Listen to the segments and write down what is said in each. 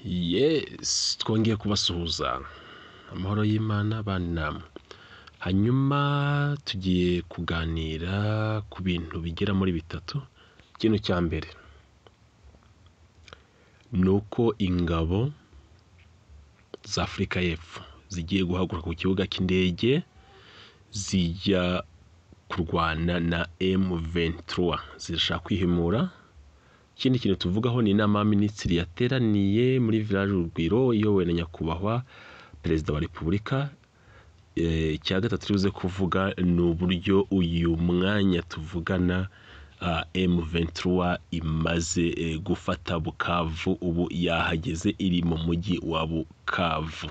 Yes, twongeye kubasuhuza amahoro y'Imana banama. Hanyuma tugiye kuganira ku bintu bigera muri bitatu. Ikintu cya mbere nuko ingabo za Afrika y'Epfo zigiye guhaguruka ku kibuga cy'indege zijya kurwana na M23 zirashaka kwihimura. Ikindi kintu tuvugaho ni inama y'Abaminisitiri yateraniye muri village Urugwiro iyobowe na nyakubahwa Perezida wa Repubulika. Icya gatatu turibuze kuvuga ni uburyo uyu mwanya tuvugana M23 imaze gufata Bukavu, ubu yahageze iri mu mujyi wa Bukavu.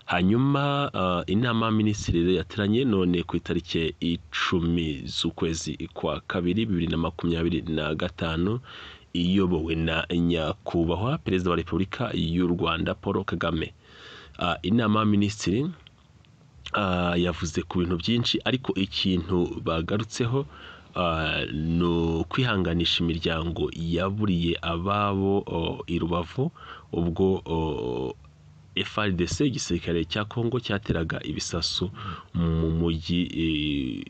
Hanyuma inama y'Abaminisitiri yateranye none ku itariki 10 z'ukwezi kwa kabiri 2025 iyobowe na nyakubahwa Perezida wa Repubulika y'u Rwanda Paul Kagame. Inama y'Abaminisitiri yavuze ku bintu byinshi, ariko ikintu bagarutseho no kwihanganisha imiryango yaburiye ababo i Rubavu ubwo FARDC igisirikare cya Kongo cyateraga ibisasu mu mujyi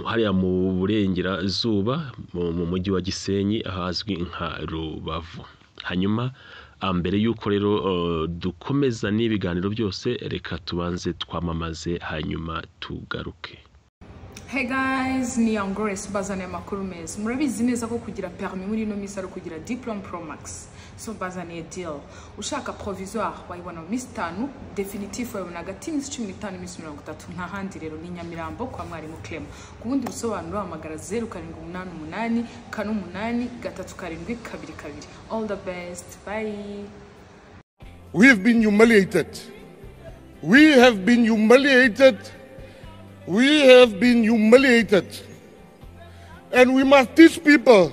hariya mu burengerazuba mu mujyi wa Gisenyi ahazwi nka Rubavu. Hanyuma mbere yuko rero dukomeza n'ibiganiro byose, reka tubanze twamamaze hanyuma tugaruke. Hey guys, ni Younggrace bazane amakuru meza. Murabizi neza ko kugira permis muri no misa ro kugira diplome Pro Max. So bazane deal. Ushaka provisoire wayibona Miss 5, definitive wayibona hagati y'Iminsi 15 n'Iminsi 30. Nta handi rero ni Nyamirambo kwa mwarimu Clem. Kubundi busobanuro hamagara 0788 48 372 22. All the best. Bye. We have been humiliated. We have been humiliated. We have been humiliated, and we must teach people.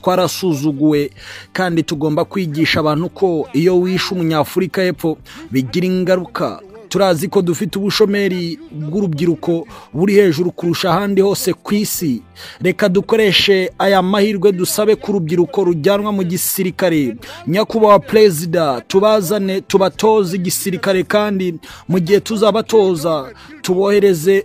Twarasuzuguwe kandi tugomba kwigisha abantu ko iyo wishe umunyafurika y'Epfo bigira ingaruka. Turazi ko dufite ubushomeri bw'urubyiruko buri hejuru kurusha ahandi hose ku isi. Reka dukoreshe aya mahirwe dusabe ku rubyiruko rujyanwa mu gisirikare. Nyakubahwa Perezida tubazane tubatoze igisirikare, kandi mu gihe tuzabatoza tubohereze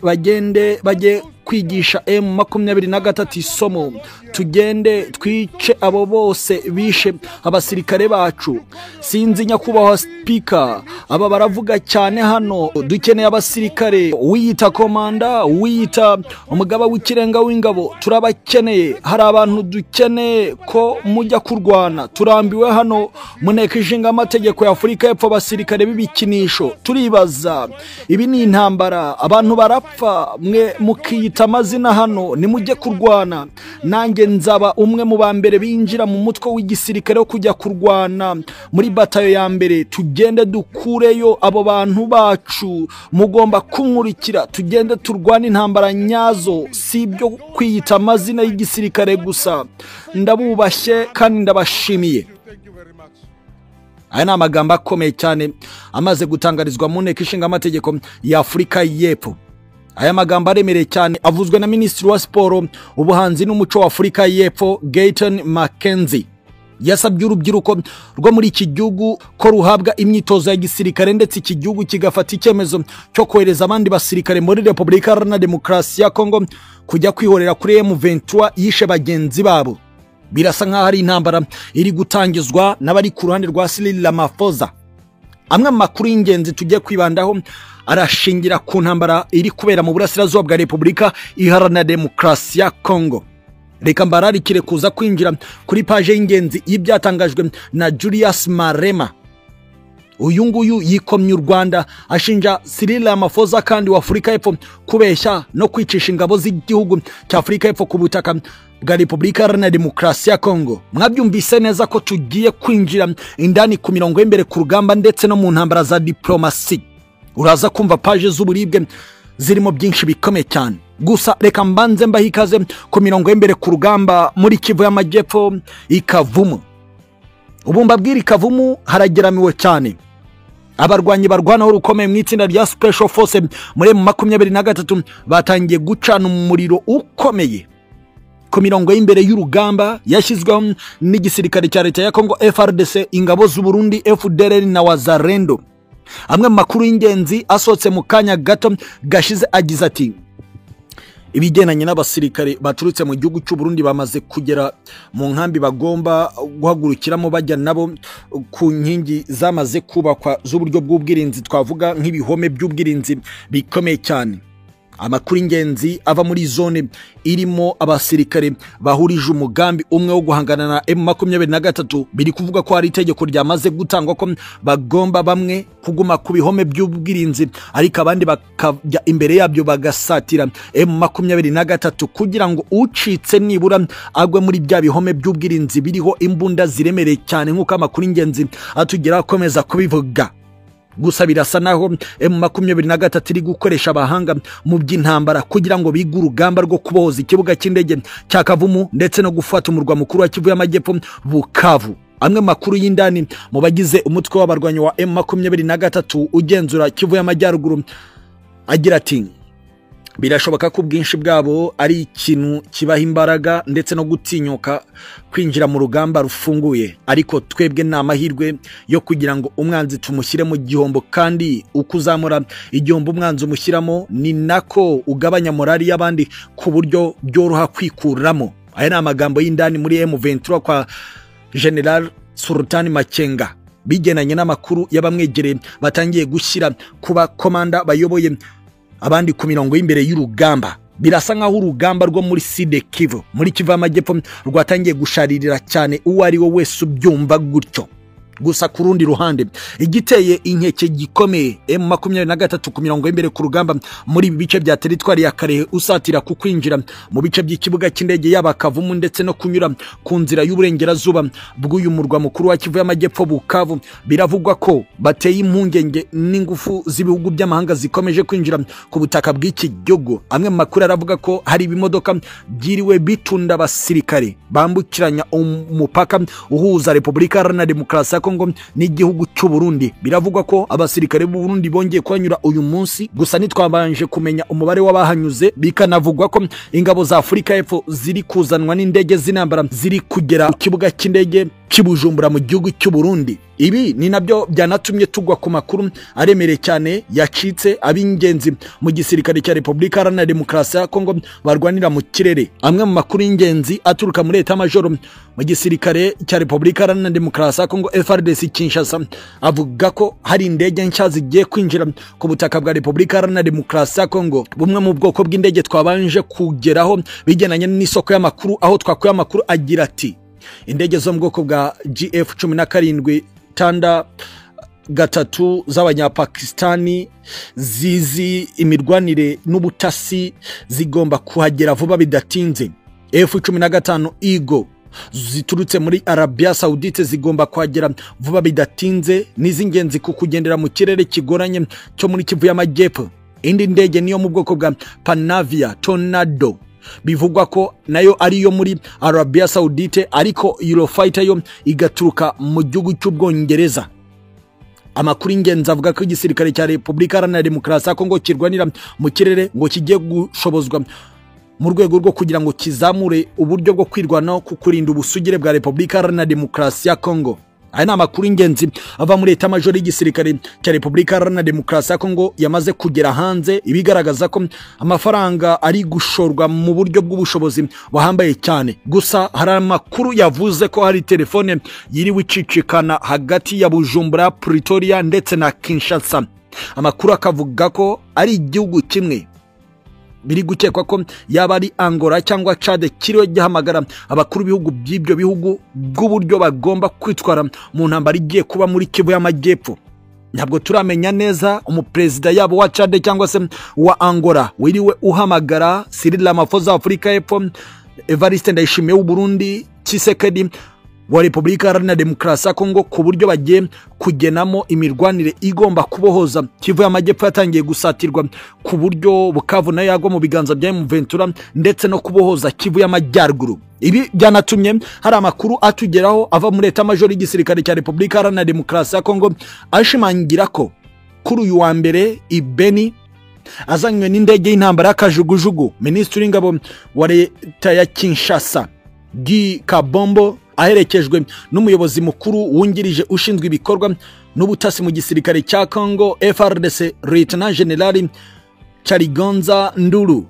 bajye kwigisha M23 isomo. Tugende twice abo bose bishe abasirikare bacu. Sinzi nyakubahwa Speaker, aba baravuga cyane hano dukeneye abasirikare. Wiyita komanda, wiyita umugaba w'ikirenga w'ingabo, turabakeneye. Hari abantu dukeneye ko mujya kurwana. Turambiwe hano muneka ishinga amategeko ya Afrika y'Epfo abasirikare bibikinisho. Turibaza ibi ni intambara, abantu barapfa, mwe mukiyita amazina hano ni mujye kurwana. Nanjye nzaba umwe mu bambere binjira mu mutwe w'igisirikare wo kujya kurwana muri batayo ya mbere. Tugende dukureyo abo bantu bacu, mugomba kunkurikira. Tugende turwana intambara nyazo, sibyo kwiyita amazina y'igisirikare gusa. Ndabubashye kandi ndabashimiye. Aya ni amagambo akomeye cyane amaze gutangarizwa mu nteko ishinga amategeko ya Afrika y'Epfo. Aya magambo aremereye cyane avuzwe na Minisitiri wa Siporo, Ubuhanzi n'Umuco wa Afrika y'Epfo Gayton Mackenzie. Yasabye urubyiruko rwo muri iki gihugu ko ruhabwa imyitozo ya gisirikare, ndetse iki gihugu kigafata icyemezo cyo kohereza abandi basirikare muri Repubulika Iharanira Demokarasi ya Kongo kujya kwihorera kuri M23 yishe bagenzi babo. Birasa nkaho ari intambara iri gutangizwa n'abari ku ruhande rwa Cyril Ramaphosa. Amwe mu makuru y'ingenzi tugiye kwibandaho arashingira ku ntambara iri kubera mu burasirazuba bwa Repubulika Iharanira Demokarasi ya Kongo. Reka mbararikire kuza kwinjira kuri page y'ingenzi y'ibyatangajwe na Julius Marema. Uyu nguyu yikomye u Rwanda ashinja Cyril Ramaphosa kandi wa Afrika y'Epfo kubeshya no kwicisha ingabo z'igihugu cya Afrika y'Epfo ku butaka bwa Repubulika Iharanira Demokarasi ya Kongo. Mwabyumvise neza ko tugiye kwinjira indani ku mirongo y'imbere ku rugamba ndetse no mu ntambara za diplomasi. Uraza kumva page z'uburibwe zirimo byinshi bikomeye cyane. Gusa reka mbanze mbahikaze ku mirongo y'imbere ku rugamba muri Kivu y'Amajyepfo ikavumu. Ubumba bw'iri Kavumu harageramiwe cyane. Abarwanyi barwanaho rukomeye mu itsinda rya Special Force muri M23 batangiye gucana umuriro ukomeye ku mirongo y'imbere y'urugamba yashyizweho n'igisirikare cya leta ya Kongo FARDC, ingabo z'u Burundi FDLR na Wazalendo. Amwe mu makuru y'ingenzi asohotse mu kanya gato gashize agize ati ibigendanye n'abasirikare baturutse mu gihugu cy'u Burundi bamaze kugera mu nkambi bagomba guhagurukiramo bajya nabo ku nkingi zamaze kubakwa z'uburyo bw'ubwirinzi, twavuga nk'ibihome by'ubwirinzi bikomeye cyane. Amakuru ingenzi ava muri zone irimo abasirikare bahurije umugambi umwe wo guhangana na M23, biri kuvuga ko hari itegeko ryamaze gutangwa ko bagomba bamwe kuguma ku bihome by'ubwirinzi ariko abandi bakajya imbere yabyo bagasatira M23 kugira ngo ucitse nibura agwe muri bya bihome by'ubwirinzi biriho imbunda ziremereye cyane nk'uko amakuru ingenzi atugera akomeza kubivuga. Gusa birasa naho M23 iri gukoresha abahanga mu by'intambara kugira ngo bige urugamba rwo kubohoza ikibuga cy'indege cya Kavumu ndetse no gufata umurwa mukuru wa Kivu y'Amajyepfo Bukavu. Amwe makuru y'indani mu bagize umutwe w'abarwanyi wa M23 ugenzura Kivu y'Amajyaruguru agira ati birashoboka ko ubwinshi bwabo ari ikintu kibaha imbaraga ndetse no gutinyuka kwinjira mu rugamba rufunguye, ariko twebwe ni amahirwe yo kugira ngo umwanzi tumushyire mu gihombo, kandi uko uzamura igihombo umwanzi umushyiramo ni nako ugabanya morali y'abandi ku buryo byoroha kwikuramo. Aya ni amagambo y'indani muri M23 kwa General Sultan Makenga, bigenanye n'amakuru y'abamwegereye batangiye gushyira kuba komanda bayoboye abandi ku mirongo y'imbere y'urugamba. Birasa nkaho urugamba rwo muri Sud Kivu muri Kivu y'Amajyepfo rwatangiye gusharirira cyane uwo ari we wese ubyumva gutyo. Gusa ku rundi ruhande igiteye inkeke gikomeye M23 ku mirongo y'imbere ku rugamba muri bice bya teritwari ya Karehe usatira ku kwinjira mu bice by'ikibuga cy'indege yaba Kavumu ndetse no kunyura ku nzira y'uburengerazuba bw'uyu murwa mukuru wa Kivu y'Amajyepfo Bukavu. Biravugwa ko bateye impungenge n'ingufu z'ibihugu by'amahanga zikomeje kwinjira ku butaka bw'iki gihugu. Amwe mu makuru aravuga ko hari ibimodoka byiriwe bitunda abasirikare bambukiranya umupaka uhuza Repubulika Iharanira Demokarasi Kongo n'igihugu cy'u Burundi. Biravugwa ko abasirikare b'u Burundi bongeye kwanyura uyu munsi, gusa nitwabanje kumenya umubare w'abahanyuze. Bikanavugwa ko ingabo za Afurika y'Epfo ziri kuzanwa n'indege z'intambara ziri kugera ku kibuga cy'indege cy'Ibujumbura mu gihugu cy'u Burundi. Ibi ni nabyo byanatumye tugwa ku makuru aremereye cyane yacitse ab'ingenzi mu gisirikare cya Repubulika Iharanira Demokarasi ya Kongo barwanira mu kirere. Amwe mu makuru y'ingenzi aturuka muri Leta Majoro mu gisirikare cya Repubulika Iharanira Demokarasi ya Kongo FARDC Kinshasa avuga ko hari indege nshya zigiye kwinjira ku butaka bwa Repubulika Iharanira Demokarasi ya Kongo. Bumwe mu bwoko bw'indege twabanje kugeraho bigenanye n'isoko y'amakuru, aho twakuye amakuru agira ati indege zo mu bwoko bwa GF-17 Tanda gatatu z'abanyapakistani zizi imirwanire n'ubutasi zigomba kuhagera vuba bidatinze. F-15 Eagle ziturutse muri Arabia Saudite zigomba kuhagera vuba bidatinze, n'izingenzi ku kugendera mu kirere kigoranye cyo muri Kivu y'Amajyepfo. Indi ndege niyo mu bwoko bwa Panavia Tornado, bivugwa ko nayo ari yo muri Arabia Saudite, ariko Eurofighter yo igaturuka mu gihugu cy'Ubwongereza. Amakuru ingenzi avuga ko igisirikare cya Repubulika Iharanira Demokarasi ya Kongo kirwanira mu kirere ngo kigiye gushobozwa mu rwego rwo kugira ngo kizamure uburyo bwo kwirwanaho ku kurinda ubusugire bwa Repubulika Iharanira Demokarasi ya Kongo. Aya ni amakuru ingenzi ava muri Leta Majoro y'igisirikare cya Repubulika Iharanira Demokarasi ya Kongo yamaze kugera hanze, ibigaragaza ko amafaranga ari gushorwa mu buryo bw'ubushobozi buhambaye cyane. Gusa hari amakuru yavuze ko hari telefone yiriwe icicikana hagati ya Bujumbura, Pretoria ndetse na Kinshasa. Amakuru akavuga ko ari igihugu kimwe biri gukekwa ko yaba ari Angola cyangwa Chad kiriwe gihamagara abakuru b'ibihugu by'ibyo bihugu bw'uburyo bagomba kwitwara mu ntambara igiye kuba muri Kivu y'Amajyepfo. Ntabwo turamenya neza umuperezida yabo wa Chad cyangwa se wa Angola wiriwe uhamagara Cyril Ramaphosa wa Afurika y'Epfo, Evariste Ndayishimiye w'u Burundi, Tshisekedi wa Repubulika Iharanira Demokarasi ya Kongo ku buryo bagiye kugenamo imirwanire igomba kubohoza Kivu y'Amajyepfo yatangiye gusatirwa ku buryo Bukavu nayo yagwa mu biganza bya M23 ndetse no kubohoza Kivu y'Amajyaruguru. Ibi byanatumye hari amakuru atugeraho ava muri Leta Majoro y'igisirikare cya Repubulika Iharanira Demokarasi ya Kongo ashimangira ko kuri uyu wa mbere Ibeni azanywe n'indege y'intambara y'akajugujugu. Minisitiri w'ingabo wa leta ya Kinshasa Guy Kabombo aherekejwe n'umuyobozi mukuru wungirije ushinzwe ibikorwa n'ubutasi mu gisirikare cya Congo FARDC Lieutenant General Charigonza Nduru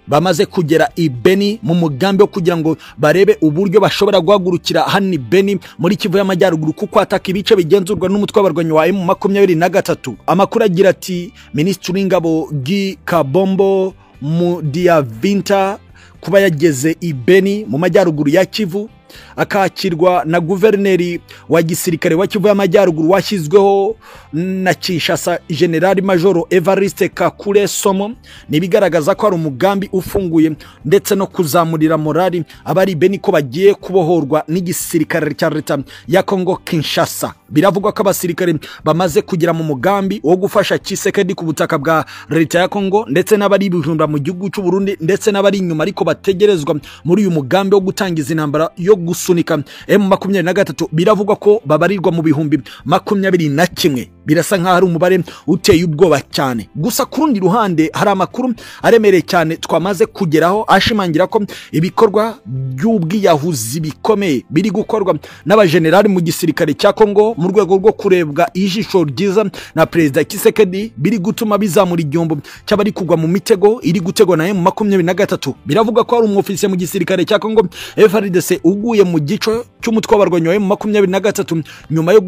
bamaze kugera i Beni mu mugambi wo kugira ngo barebe uburyo bashobora guhagurukira hano Beni muri Kivu y'Amajyaruguru kuko ataka ibice bigenzurwa n'umutwe w'abarwanyi wa M23. Amakuru agira ati Minisitiri w'ingabo Guy Kabombo mu Diavinta kuba yageze i Beni mu majyaruguru ya Kivu akakirwa na guverineri wa gisirikare wa Kivu y'Amajyaruguru washyizweho na Kinshasa General Major Evariste Kakule Somo, nibigaragaza ko ari umugambi ufunguye ndetse no kuzamurira morali abari Beni ko bagiye kubohorwa n'igisirikare cya leta ya Congo Kinshasa. Biravugwa ko abasirikare bamaze kugira mu mugambi wo gufasha Tshisekedi ku butaka bwa leta ya Congo ndetse n'abari bijumba mu gihugu cy'u Burundi ndetse n'abari inyuma ariko bategerezwa muri uyu mugambi wo gutangiza intambara yo gusunika M23. Biravugwa ko babarirwa mu bihumbi 21. Birasa nkaho ari umubare uteye ubwoba cyane. Gusa ku rundi ruhande hari amakuru aremereye cyane twamaze kugeraho ashimangira ko ibikorwa by'ubwiyahuzi bikomeye biri gukorwa n'abajenerali mu gisirikare cya Congo mu rwego rwo kurebwa ijisho ryiza na Perezida Tshisekedi biri gutuma bizamura igihombo cy'abari kugwa mu mitego iri gutegwa na M23. Biravuga ko ari umufisiye mu gisirikare cya Congo FARDC uguye mu gico cy'umutwe w'abarwanyi wa M23 nyuma yo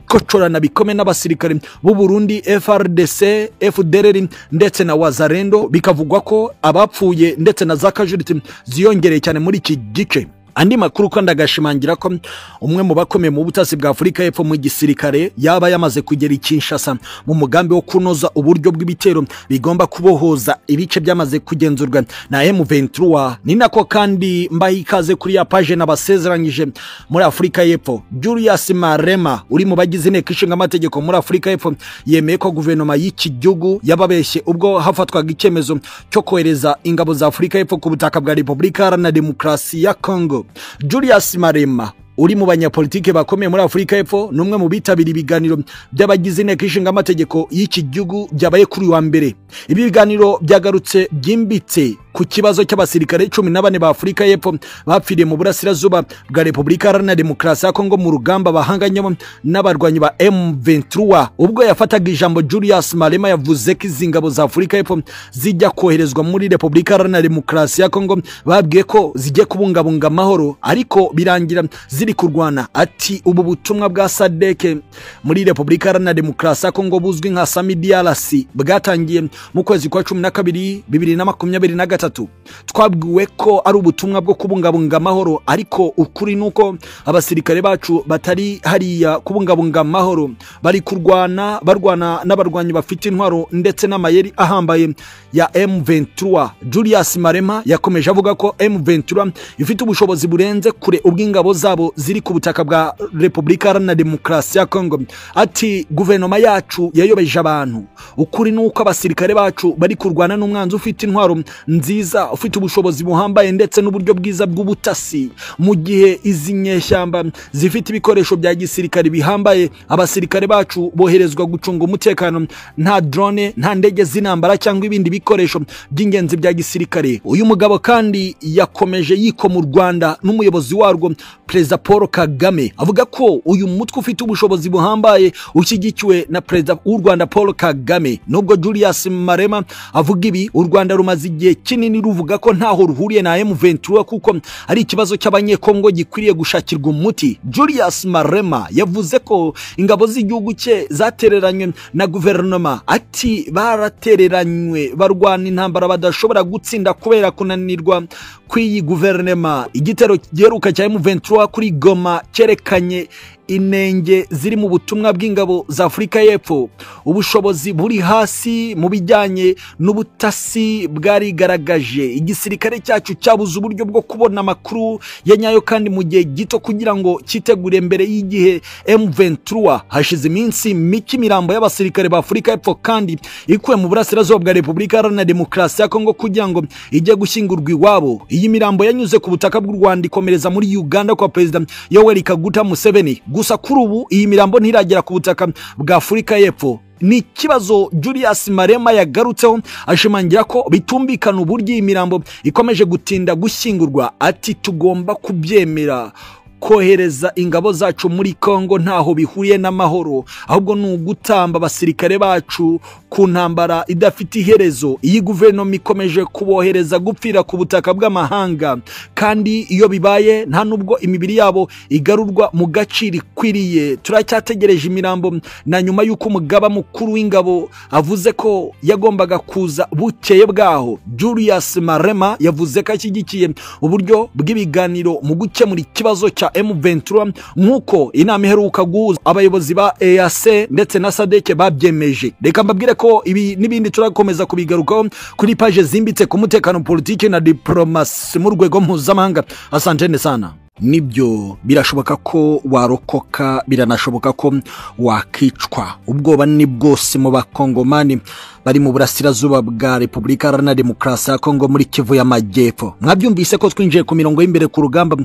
kocorana bikome n'abasirikare b'u Burundi FARDC, FDLR ndetse na Wazalendo. Bikavugwa ko abapfuye ndetse na zakajuriti ziyongereye cyane muri iki gice. Andi makuru kandi agashimangira ko umwe mu bakomeye mu butasi bwa Afurika y'Epfo mu gisirikare yaba yamaze kugera i Kinshasa mu mugambi wo kunoza uburyo bw'ibitero bigomba kubohoza ibice byamaze kugenzurwa na M23. Ni nako kandi mbaye ikaze kuri ya page nabasezeranyije muri Afurika y'Epfo. Julius Marema uri mu bagize inteko ishinga amategeko muri Afurika y'Epfo yemeye ko guverinoma y'iki gihugu yababeshye ubwo hafatwaga icyemezo cyo kohereza ingabo za Afurika y'Epfo ku butaka bwa Repubulika Iharanira Demokarasi ya Congo. Julius Marema uri mu banyapolitike bakomeye muri Afurika y'Epfo numwe mu bitabira ibiganiro by'abagize inteko ishinga amategeko y'iki gihugu byabaye kuri wa mbere. Ibi biganiro byagarutse byimbitse ku kibazo cy'abasirikare 14 ba Afurika y'Epfo bapfiriye mu burasirazuba bwa Repubulika Iharanira Demokarasi ya Congo mu rugamba bahanganyemo n'abarwanyi ba M23. Ubwo yafataga ijambo Julius Marema yavuze ko izingabo za Afurika y'Epfo zijya koherezwa muri Repubulika Iharanira Demokarasi ya Congo babwiye ko zijye kubungabunga amahoro ariko birangira ziri kurwana. Ati ubu butumwa bwa SADC muri Repubulika Iharanira Demokarasi ya Congo buzwi nka SAMIDRC bwatangiye mu kwezi kwa 12 2023. Twabwiwe ko ari ubutumwa bwo kubungabunga amahoro ariko ukuri nuko abasirikare bacu batari hariya kubungabunga amahoro, bari kurwana barwana n'abarwanyi bafite intwaro ndetse n'amayeri ahambaye ya M23. Julius Marema yakomeje avuga ko M23 ifite ubushobozi burenze kure ubw'ingabo zabo ziri ku butaka bwa Repubulika Iharanira Demokarasi ya Congo. Ati guverinoma yacu yayobeje abantu, ukuri nuko abasirikare bacu bari kurwana n'umwanzi ufite intwaro nziza ufite ubushobozi buhambaye ndetse n'uburyo bwiza bw'ubutasi, mu gihe izi nyeshyamba zifite ibikoresho bya gisirikare bihambaye. Abasirikare bacu boherezwa gucunga umutekano, nta drone, nta ndege z'intambara cyangwa ibindi bikoresho by'ingenzi bya gisirikare. Uyu mugabo kandi yakomeje yiko mu Rwanda n'umuyobozi warwo Perezida Paul Kagame avuga ko uyu mutwe ufite ubushobozi buhambaye ushyigikiwe na Perezida w'u Rwanda Paul Kagame. Nubwo Julius Marema avuga ibi, u Rwanda rumaze igihe kinini ruvuga ko ntaho ruhuriye na M23 kuko ari ikibazo cy'abanyekongo gikwiriye gushakirwa umuti. Julius Marema yavuze ko ingabo z'igihugu cye zatereranywe na guverinoma. Ati baratereranywe barwana intambara badashobora gutsinda kubera kunanirwa kw'iyi guverinoma. Igitero giheruka cya M23 kuri Goma cyerekanye inenge ziri mu butumwa bw'ingabo za Afurika y'Epfo. Ubushobozi buri hasi mu bijyanye n'ubutasi bwarigaragaje. Igisirikare cyacu cyabuze uburyo bwo kubona amakuru ya nyayo kandi mu gihe gito kugira ngo kitegure mbere y'igihe M23. Hashize iminsi mike imirambo y'abasirikare ba Afurika y'Epfo kandi ikuwe mu burasirazuba bwa Repubulika Iharanira Demokarasi ya Congo kugira ngo ijye gushyingurwa iwabo. Iyi mirambo yanyuze ku butaka bw'u Rwanda ikomereza muri Uganda kwa Perezida Yoweri Kaguta Museveni. Gusa kuri ubu iyi mirambo ntiragera ku butaka bwa Afurika y'Epfo. ni ikibazo Julius Marema yagarutseho ashimangira ko bitumvikana uburyo iyi mirambo ikomeje gutinda gushyingurwa. Ati tugomba kubyemera kohereza ingabo zacu muri Kongo ntaho bihuye n'amahoro, ahubwo ni ugutamba abasirikare bacu ku ntambara idafite iherezo. Iyi guverinoma ikomeje kubohereza gupfira ku butaka bw'amahanga, kandi iyo bibaye nta nubwo imibiri yabo igarurwa mu gaciro ikwiriye. Turacyategereje imirambo, na nyuma y'uko umugaba mukuru w'ingabo avuze ko yagombaga kuza bukeye bwaho, Julius Marema yavuze ko ashyigikiye uburyo bw'ibiganiro mu gukemura ikibazo cya M23 nk'uko inama iheruka guhuza abayobozi ba EAC ndetse na SADC babyemeje. Reka mbabwire ko ibi n'ibindi turakomeza kubigarukaho kuri page zimbitse ku mutekano, politiki na diplomasi mu rwego mpuzamahanga. Asante sana. Nibyo birashoboka ko warokoka, biranashoboka ko wakicwa. Ubwoba ni bwose mu bakongomani bari mu burasirazuba bwa Repubulika Iharanira Demokarasi ya Kongo muri Kivu y'Amajyepfo. Mwabyumvise ko twinjiye ku mirongo y'imbere ku rugamba,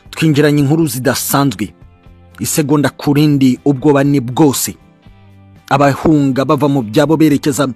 twinjiranye inkuru zidasanzwe isegonda kurindi. Ubwoba ni bwose, abahunga bava mu byabo berekeza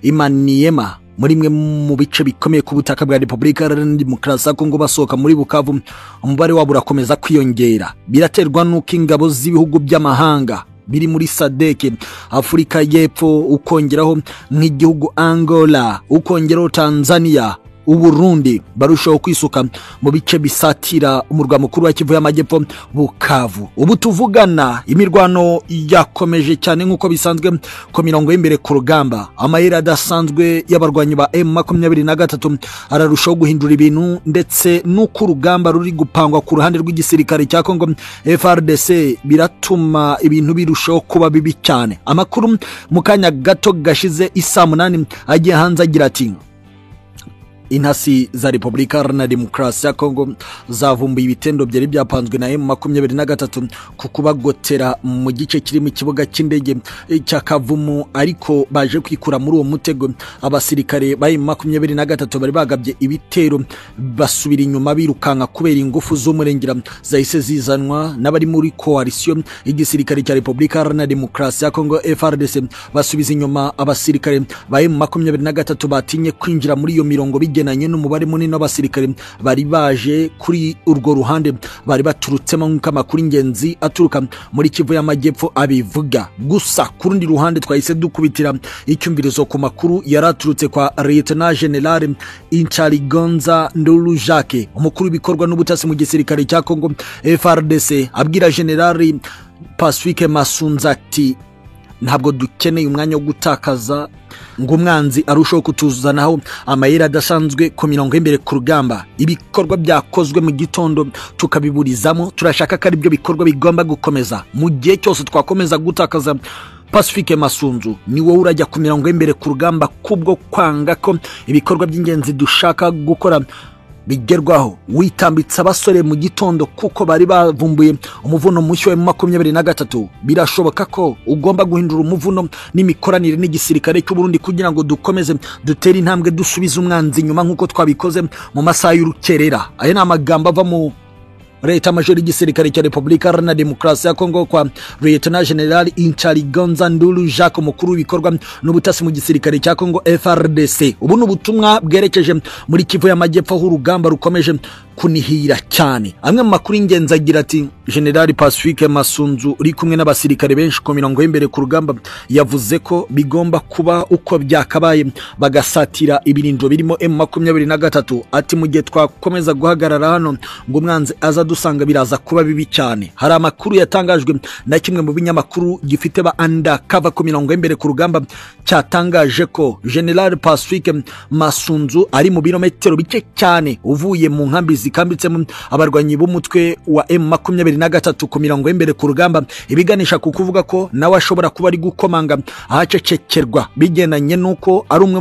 Imaniema muri mwe mu bice bikomeye ku butaka bwa Repubulika Iharanira Demokarasi ya Kongo basohoka muri Bukavu, umubare wabo urakomeza kwiyongera. Biraterwa n'uko ingabo z'ibihugu by'amahanga biri muri SADC, Afurika y'Epfo, ukongeraho nk'igihugu Angola, ukongeraho Tanzania, Uburundi barushaho kwisuka mu bice bisatira umurwa mukuru wa Kivu y'Amajyepfo Bukavu. Ubu tuvugana imirwano yakomeje cyane nk'uko bisanzwe ku mirongo y'imbere ku rugamba. Amayeri adasanzwe y'abarwanyi ba M23 ararushaho guhindura ibintu, ndetse n'uko urugamba ruri gupangwa ku ruhande rw'igisirikare cya Kongo FARDC biratuma ibintu birushaho kuba bibi cyane. Amakuru mu kanya gato gashize isa 8 agiye hanze agira ati intasi za Repubulika Iharanira Demokarasi ya Kongo zavumbuye ibitendo byari byapanzwe na M23 ku kubagotera mu gice kiri mu kibuga cy'indege cya Kavumu, ariko baje kwikura muri uwo mutego. Abasirikare ba M23 bari bagabye ibitero basubira inyuma birukanka kubera ingufu z'umurengera zahise zizanwa n'abari muri coalition. Igisirikare cya Repubulika Iharanira Demokarasi ya Kongo FARDC basubiza inyuma abasirikare ba M23 batinye kwinjira muri iyo mirongo bigenanye n'umubare munini w'abasirikare bari baje kuri urwo ruhande, bari baturutsemo nk'uko amakuru ingenzi aturuka muri Kivu y'Amajyepfo abivuga. Gusa ku rundi ruhande twahise dukubitira icyumvirizo ku makuru yaraturutse kwa Lieutenant General Inchaligonza Ndulu Jacques, umukuru w'ibikorwa n'ubutasi mu gisirikare cya Kongo FARDC, abwira General Pacifique Masunza ati ntabwo dukeneye umwanya wo gutakaza ngo umwanzi arushaho kutuzanaho amayeri adasanzwe ku mirongo y'imbere ku rugamba. Ibikorwa byakozwe mu gitondo tukabiburizamo, turashaka ko ari byo bikorwa bigomba gukomeza. Mu gihe cyose twakomeza gutakaza, Pacifique Masunzu ni wowe urajya ku mirongo y'imbere ku rugamba kubwo kwanga ko ibikorwa by'ingenzi dushaka gukora bigerwaho. Witambitse abasore mu gitondo kuko bari bavumbuye umuvuno mushyo wa M23. Birashoboka ko ugomba guhindura umuvuno n'imikoranire n'igisirikare cy'u Burundi kugira ngo dukomeze dutere intambwe dusubiza umwanzi nyuma nk'uko twabikoze mu masaha y'urukerera. Aya ni amagambo ava mu Leta Major y'igisirikare cya Repubulika Iharanira Demokarasi ya Kongo kwa Lieutenant General Inchaligonza Ndulu Jacques, umukuru w'ibikorwa n'ubutasi mu gisirikare cya Kongo FARDC. Ubu n'ubutumwa bwerekeje muri Kivu y'Amajyepfo aho urugamba rukomeje kunihira cyane. Amwe mu makuru ingenzi agira ati General Pacifique Masunzu uri kumwe n'abasirikare benshi ku mirongo y'imbere ku rugamba yavuze ko bigomba kuba uko byakabaye bagasatira ibirindiro birimo M23. Ati mu gihe twakomeza guhagarara hano ngo umwanzi aza dusanga biraza kuba bibi cyane. Hari amakuru yatangajwe na kimwe mu binyamakuru gifite ba undercover ku mirongo y'imbere ku rugamba cyatangaje ko General Pacifique Masunzu ari mu birometero bike cyane uvuye mu nkambi zikambitsemo abarwanyi b'umutwe wa M23 ku mirongo y'imbere ku rugamba, ibiganisha ku kuvuga ko nawe ashobora kuba ari gukomanga ahacecekerwa bigendanye nuko ari umwe